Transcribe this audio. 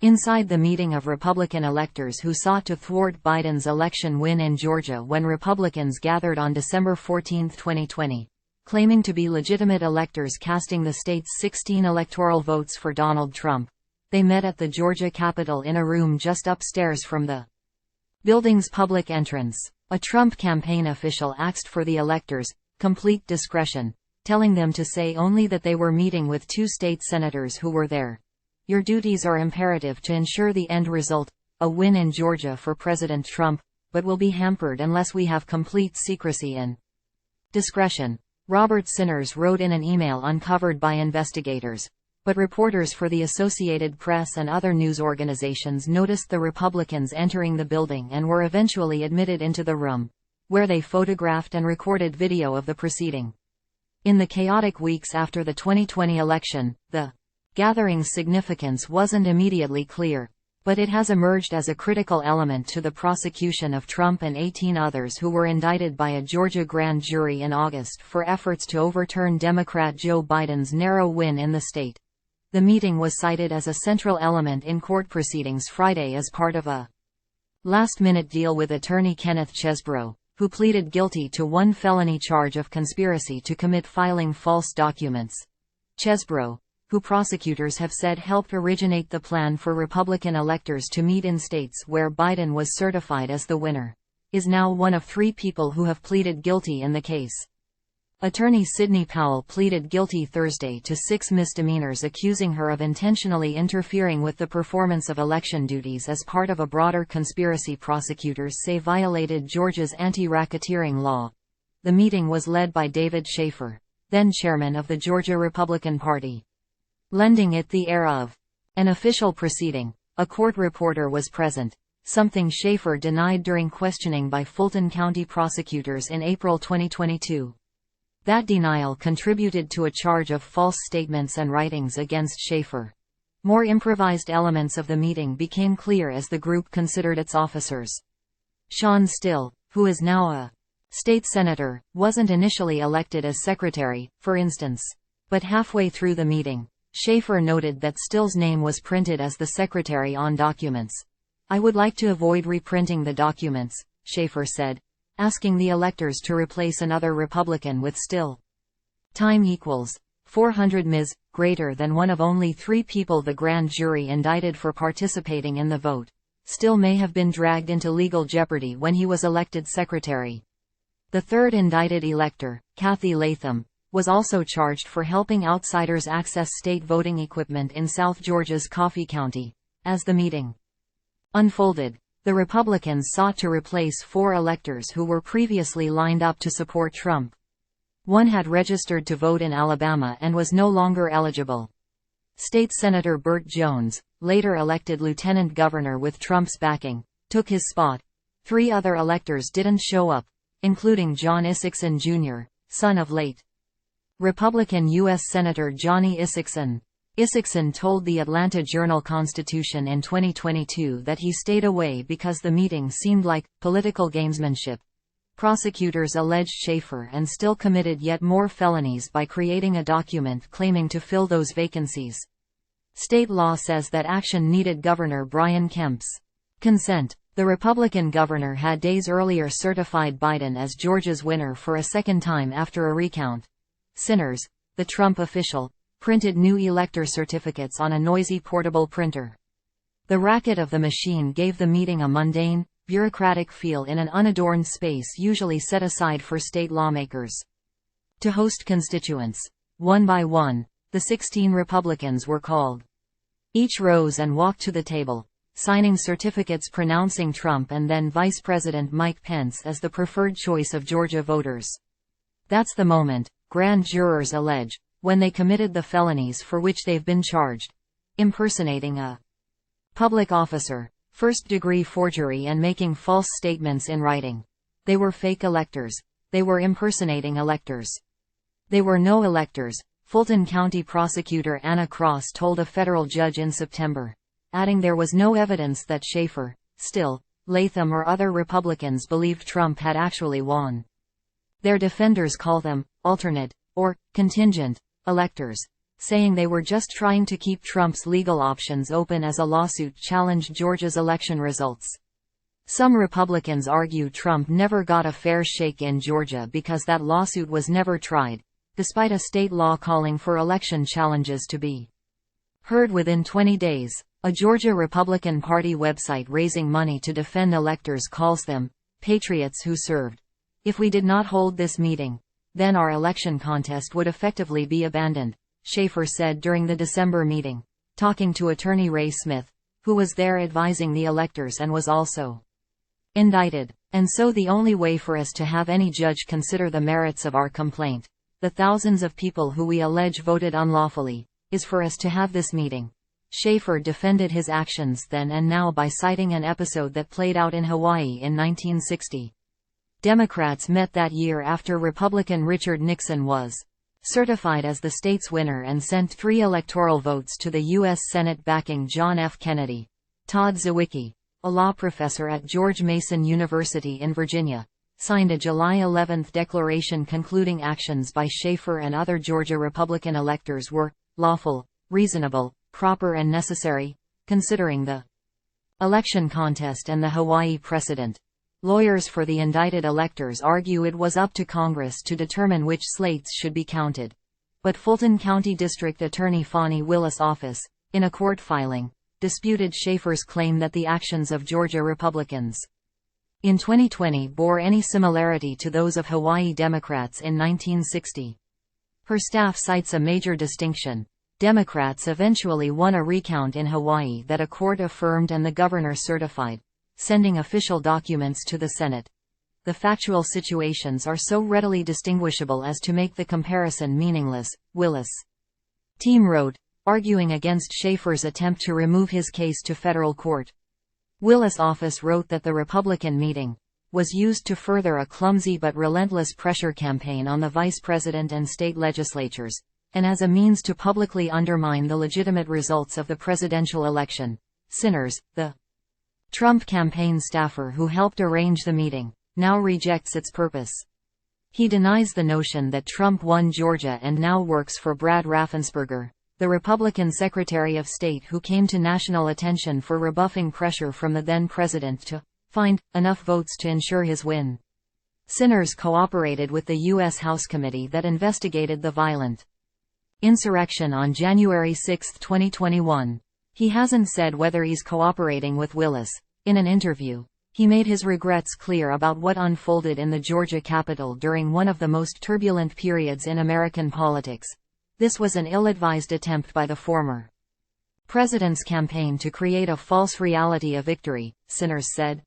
Inside the meeting of Republican electors who sought to thwart Biden's election win in Georgia when Republicans gathered on December 14, 2020, claiming to be legitimate electors casting the state's 16 electoral votes for Donald Trump, they met at the Georgia Capitol in a room just upstairs from the building's public entrance. A Trump campaign official asked for the electors' complete discretion, telling them to say only that they were meeting with 2 state senators who were there. Your duties are imperative to ensure the end result, a win in Georgia for President Trump, but will be hampered unless we have complete secrecy and discretion. Robert Sinners wrote in an email uncovered by investigators, but reporters for the Associated Press and other news organizations noticed the Republicans entering the building and were eventually admitted into the room, where they photographed and recorded video of the proceeding. In the chaotic weeks after the 2020 election, the gathering's significance wasn't immediately clear, but it has emerged as a critical element to the prosecution of Trump and 18 others who were indicted by a Georgia grand jury in August for efforts to overturn Democrat Joe Biden's narrow win in the state. The meeting was cited as a central element in court proceedings Friday as part of a last-minute deal with attorney Kenneth Chesebro, who pleaded guilty to one felony charge of conspiracy to commit filing false documents. Chesebro, who prosecutors have said helped originate the plan for Republican electors to meet in states where Biden was certified as the winner, is now one of 3 people who have pleaded guilty in the case. Attorney Sidney Powell pleaded guilty Thursday to 6 misdemeanors accusing her of intentionally interfering with the performance of election duties as part of a broader conspiracy prosecutors say violated Georgia's anti-racketeering law. The meeting was led by David Schaefer, then chairman of the Georgia Republican Party, lending it the air of an official proceeding. A court reporter was present, something Schaefer denied during questioning by Fulton County prosecutors in April 2022. That denial contributed to a charge of false statements and writings against Schaefer. More improvised elements of the meeting became clear as the group considered its officers. Sean Still, who is now a state senator, wasn't initially elected as secretary, for instance. But halfway through the meeting, Schaefer noted that Still's name was printed as the secretary on documents. "I would like to avoid reprinting the documents," Schaefer said, asking the electors to replace another Republican with Still. Time equals 400 Ms. greater than one of only 3 people the grand jury indicted for participating in the vote. Still may have been dragged into legal jeopardy when he was elected secretary. The third indicted elector, Kathy Latham, was also charged for helping outsiders access state voting equipment in South Georgia's Coffee County. As the meeting unfolded, the Republicans sought to replace 4 electors who were previously lined up to support Trump. One had registered to vote in Alabama and was no longer eligible. State Senator Burt Jones, later elected lieutenant governor with Trump's backing, took his spot. 3 other electors didn't show up, including John Isakson Jr., son of late Republican U.S. Senator Johnny Isakson. Isakson told the Atlanta Journal-Constitution in 2022 that he stayed away because the meeting seemed like political gamesmanship. Prosecutors alleged Schaefer and Still committed yet more felonies by creating a document claiming to fill those vacancies. State law says that action needed Governor Brian Kemp's consent. The Republican governor had days earlier certified Biden as Georgia's winner for a second time after a recount. Sinners, the Trump official, printed new elector certificates on a noisy portable printer. The racket of the machine gave the meeting a mundane, bureaucratic feel in an unadorned space usually set aside for state lawmakers to host constituents. One by one, the 16 Republicans were called. Each rose and walked to the table, signing certificates pronouncing Trump and then Vice President Mike Pence as the preferred choice of Georgia voters. That's the moment, grand jurors allege, when they committed the felonies for which they've been charged: impersonating a public officer, first-degree forgery, and making false statements in writing. They were fake electors. They were impersonating electors. They were no electors, Fulton County prosecutor Anna Cross told a federal judge in September, adding there was no evidence that Schaefer, Still, Latham or other Republicans believed Trump had actually won. Their defenders call them alternate or contingent electors. saying they were just trying to keep Trump's legal options open as a lawsuit challenged Georgia's election results. Some Republicans argue Trump never got a fair shake in Georgia because that lawsuit was never tried, despite a state law calling for election challenges to be heard within 20 days. A Georgia Republican Party website raising money to defend electors calls them patriots who served. If we did not hold this meeting, then our election contest would effectively be abandoned, Schaefer said during the December meeting, talking to attorney Ray Smith, who was there advising the electors and was also indicted. And so the only way for us to have any judge consider the merits of our complaint, the thousands of people who we allege voted unlawfully, is for us to have this meeting. Schaefer defended his actions then and now by citing an episode that played out in Hawaii in 1960. Democrats met that year after Republican Richard Nixon was certified as the state's winner and sent 3 electoral votes to the U.S. Senate backing John F. Kennedy. Todd Zywicki, a law professor at George Mason University in Virginia, signed a July 11 declaration concluding actions by Schaefer and other Georgia Republican electors were lawful, reasonable, proper and necessary, considering the election contest and the Hawaii precedent. Lawyers for the indicted electors argue it was up to Congress to determine which slates should be counted. But Fulton County District Attorney Fani Willis' office, in a court filing, disputed Schaefer's claim that the actions of Georgia Republicans in 2020 bore any similarity to those of Hawaii Democrats in 1960. Her staff cites a major distinction. Democrats eventually won a recount in Hawaii that a court affirmed and the governor certified, sending official documents to the Senate. The factual situations are so readily distinguishable as to make the comparison meaningless, Willis' team wrote, arguing against Schaefer's attempt to remove his case to federal court. Willis' office wrote that the Republican meeting was used to further a clumsy but relentless pressure campaign on the vice president and state legislatures, and as a means to publicly undermine the legitimate results of the presidential election. Sinners, the Trump campaign staffer who helped arrange the meeting, now rejects its purpose. He denies the notion that Trump won Georgia and now works for Brad Raffensperger, the Republican Secretary of State who came to national attention for rebuffing pressure from the then president to find enough votes to ensure his win. Sinners cooperated with the U.S. House committee that investigated the violent insurrection on January 6, 2021. He hasn't said whether he's cooperating with Willis. In an interview, he made his regrets clear about what unfolded in the Georgia Capitol during one of the most turbulent periods in American politics. This was an ill-advised attempt by the former president's campaign to create a false reality of victory, Sinners said.